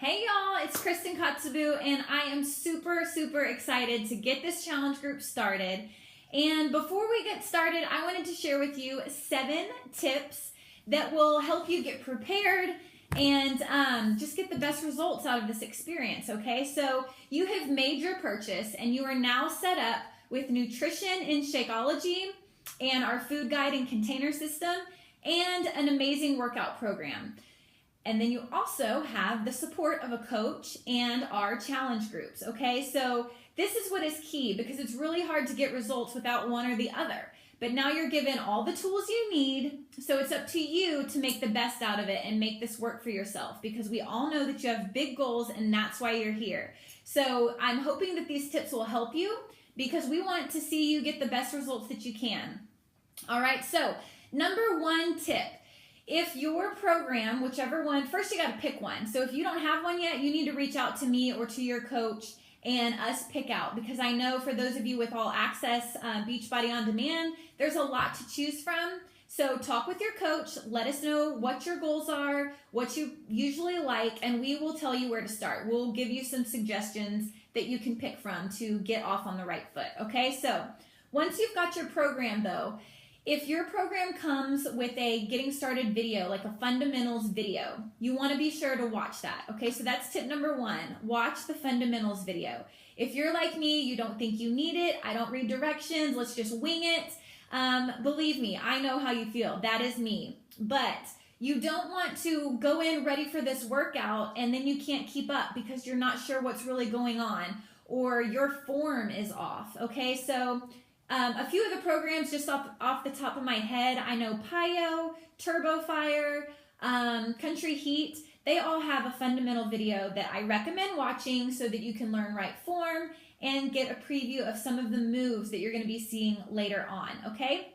Hey y'all, it's Kristen Katsubu, and I am super excited to get this challenge group started. And before we get started, I wanted to share with you 7 tips that will help you get prepared and just get the best results out of this experience, okay? So you have made your purchase and you are now set up with nutrition in Shakeology and our food guide and container system and an amazing workout program. And then you also have the support of a coach and our challenge groups, okay? So this is what is key because it's really hard to get results without one or the other. But now you're given all the tools you need, so it's up to you to make the best out of it and make this work for yourself because we all know that you have big goals and that's why you're here. So I'm hoping that these tips will help you because we want to see you get the best results that you can. All right, so number 1 tip. If your program, whichever one, first you got to pick one. So if you don't have one yet, you need to reach out to me or to your coach and us pick out, because I know for those of you with All Access Beachbody On Demand, there's a lot to choose from. So talk with your coach, let us know what your goals are, what you usually like, and we will tell you where to start. We'll give you some suggestions that you can pick from to get off on the right foot, okay? So once you've got your program though, if your program comes with a getting started video, like a fundamentals video, you want to be sure to watch that. Okay, so that's tip number 1. Watch the fundamentals video. If you're like me, you don't think you need it, I don't read directions, let's just wing it. Believe me, I know how you feel. That is me. But you don't want to go in ready for this workout and then you can't keep up because you're not sure what's really going on or your form is off. Okay, so a few of the programs just off the top of my head, I know PiYo, Turbo Fire, Country Heat, they all have a fundamental video that I recommend watching so that you can learn right form and get a preview of some of the moves that you're going to be seeing later on, okay?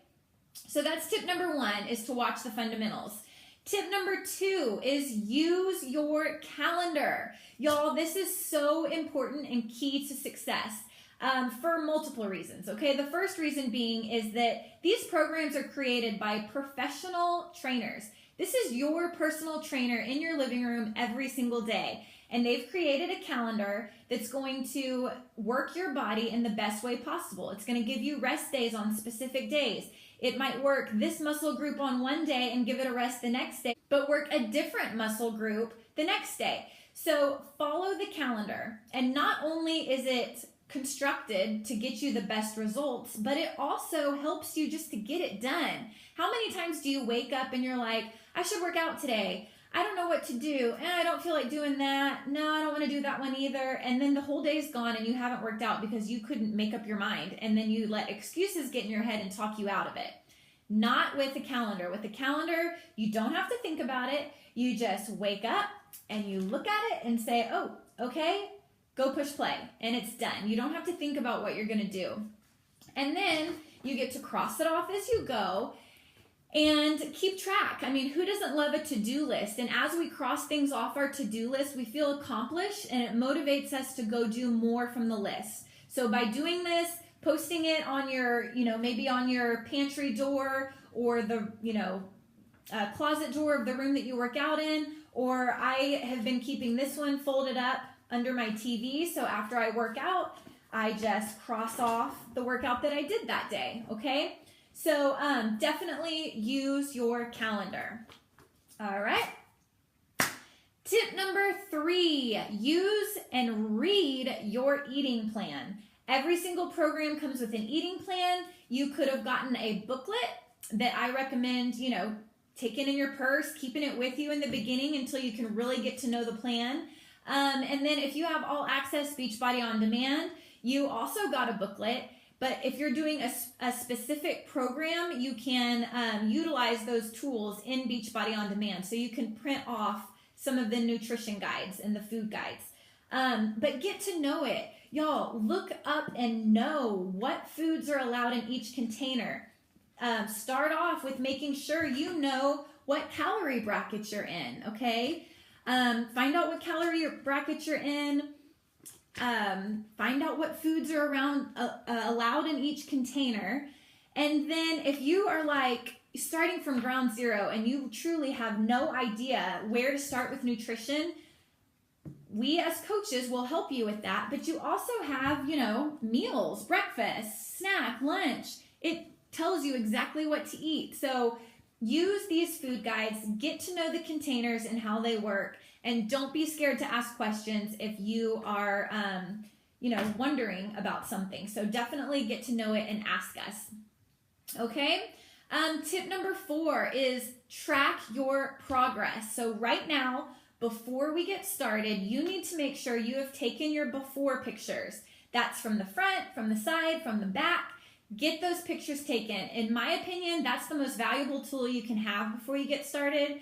So that's tip number 1, is to watch the fundamentals. Tip number 2 is use your calendar. Y'all, this is so important and key to success. For multiple reasons, okay? The first reason being is that these programs are created by professional trainers. This is your personal trainer in your living room every single day, and they've created a calendar that's going to work your body in the best way possible. It's going to give you rest days on specific days. It might work this muscle group on one day and give it a rest the next day, but work a different muscle group the next day. So follow the calendar, and not only is it constructed to get you the best results, but it also helps you just to get it done. How many times do you wake up and you're like, I should work out today. I don't know what to do. And I don't feel like doing that. No, I don't want to do that one either. And then the whole day's gone and you haven't worked out because you couldn't make up your mind. And then you let excuses get in your head and talk you out of it. Not with a calendar. With a calendar, you don't have to think about it. You just wake up and you look at it and say, oh, okay, go push play, and it's done. You don't have to think about what you're going to do. And then you get to cross it off as you go and keep track. I mean, who doesn't love a to-do list? And as we cross things off our to-do list, we feel accomplished, and it motivates us to go do more from the list. So by doing this, posting it on your, maybe on your pantry door or the, closet door of the room that you work out in, or I have been keeping this one folded up under my TV, so after I work out, I just cross off the workout that I did that day, okay? So definitely use your calendar. All right. Tip number 3, use and read your eating plan. Every single program comes with an eating plan. You could have gotten a booklet that I recommend, taking in your purse, keeping it with you in the beginning until you can really get to know the plan. And then if you have All Access Beachbody On Demand, you also got a booklet. But if you're doing a specific program, you can utilize those tools in Beachbody On Demand. So you can print off some of the nutrition guides and the food guides. But get to know it. Y'all, look up and know what foods are allowed in each container. Start off with making sure you know what calorie bracket you're in, okay? Find out what calorie bracket you're in. Find out what foods are allowed in each container. And then if you are like starting from ground zero and you truly have no idea where to start with nutrition, we as coaches will help you with that, but you also have, meals, breakfast, snack, lunch. It tells you exactly what to eat. So use these food guides, get to know the containers and how they work, and don't be scared to ask questions if you are, wondering about something. So definitely get to know it and ask us. Okay. Tip number 4 is track your progress. So right now, before we get started, you need to make sure you have taken your before pictures. That's from the front, from the side, from the back. Get those pictures taken. In my opinion, that's the most valuable tool you can have before you get started.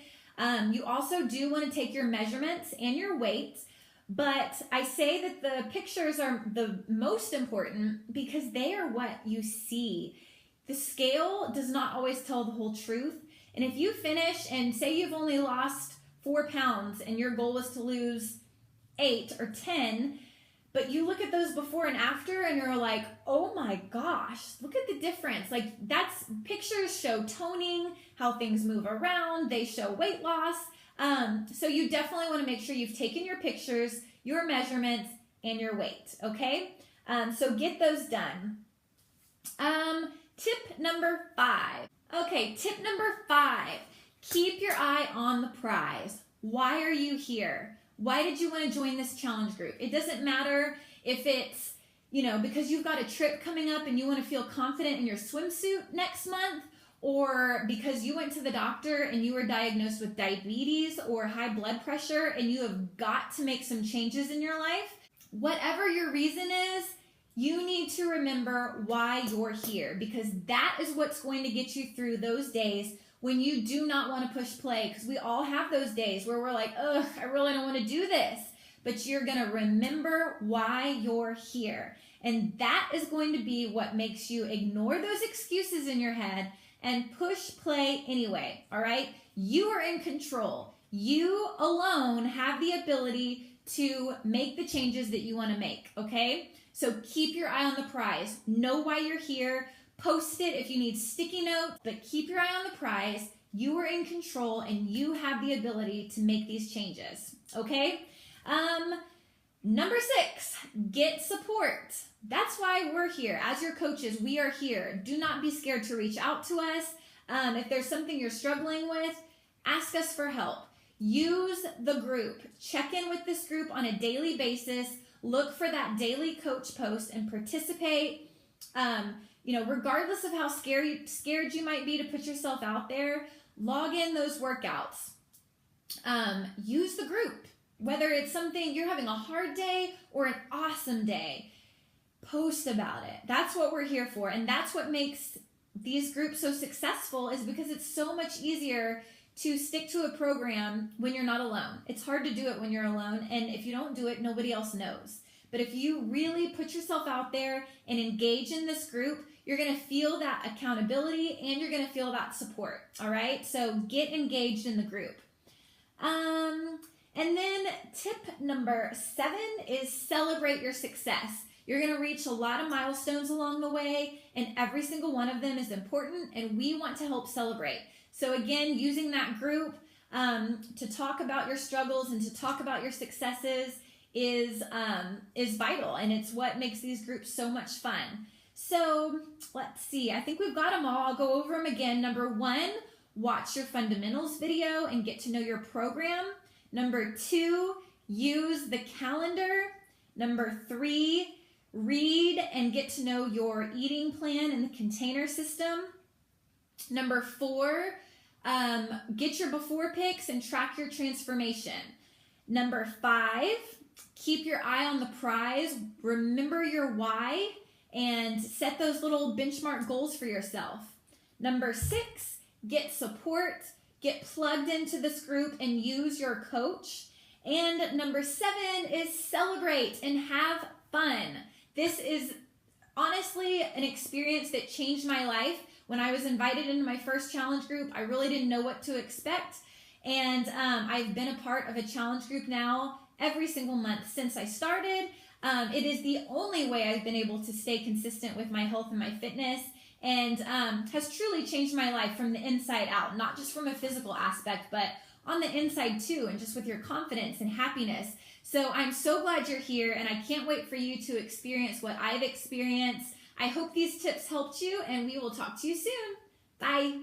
You also do want to take your measurements and your weights, but I say that the pictures are the most important because they are what you see. The scale does not always tell the whole truth. And if you finish and say you've only lost 4 pounds and your goal was to lose 8 or 10, but you look at those before and after and you're like, oh my gosh, look at the difference. Like, that's, pictures show toning, how things move around, they show weight loss. So you definitely want to make sure you've taken your pictures, your measurements, and your weight, okay? So get those done. Tip number 5. Okay, tip number 5. Keep your eye on the prize. Why are you here? Why did you want to join this challenge group? It doesn't matter if it's, because you've got a trip coming up and you want to feel confident in your swimsuit next month, or because you went to the doctor and you were diagnosed with diabetes or high blood pressure and you have got to make some changes in your life. Whatever your reason is, you need to remember why you're here, because that is what's going to get you through those days when you do not want to push play, because we all have those days where we're like, ugh, I really don't want to do this. But you're going to remember why you're here. And that is going to be what makes you ignore those excuses in your head and push play anyway, all right? You are in control. You alone have the ability to make the changes that you want to make, okay? So keep your eye on the prize. Know why you're here. Post it if you need sticky notes, but keep your eye on the prize. You are in control and you have the ability to make these changes, okay? Number 6, get support. That's why we're here. As your coaches, we are here. Do not be scared to reach out to us. If there's something you're struggling with, ask us for help. Use the group. Check in with this group on a daily basis. Look for that daily coach post and participate. Regardless of how scared you might be to put yourself out there, log in those workouts. Use the group. Whether it's something you're having a hard day or an awesome day, post about it. That's what we're here for. And that's what makes these groups so successful, is because it's so much easier to stick to a program when you're not alone. It's hard to do it when you're alone. And if you don't do it, nobody else knows. But if you really put yourself out there and engage in this group, you're going to feel that accountability and you're going to feel that support. All right. So get engaged in the group. And then tip number 7 is celebrate your success. You're going to reach a lot of milestones along the way, and every single one of them is important, and we want to help celebrate. So again, using that group to talk about your struggles and to talk about your successes is vital, and it's what makes these groups so much fun. So let's see. I think we've got them all. I'll go over them again. Number 1, watch your fundamentals video and get to know your program. Number 2, use the calendar. Number 3, read and get to know your eating plan and the container system. Number 4, get your before pics and track your transformation. Number 5, keep your eye on the prize. Remember your why and set those little benchmark goals for yourself. Number 6, get support. Get plugged into this group and use your coach. And number 7 is celebrate and have fun. This is honestly an experience that changed my life. When I was invited into my first challenge group, I really didn't know what to expect. And I've been a part of a challenge group now every single month since I started. It is the only way I've been able to stay consistent with my health and my fitness, and has truly changed my life from the inside out, not just from a physical aspect, but on the inside too, and just with your confidence and happiness. So I'm so glad you're here, and I can't wait for you to experience what I've experienced. I hope these tips helped you, and we will talk to you soon. Bye.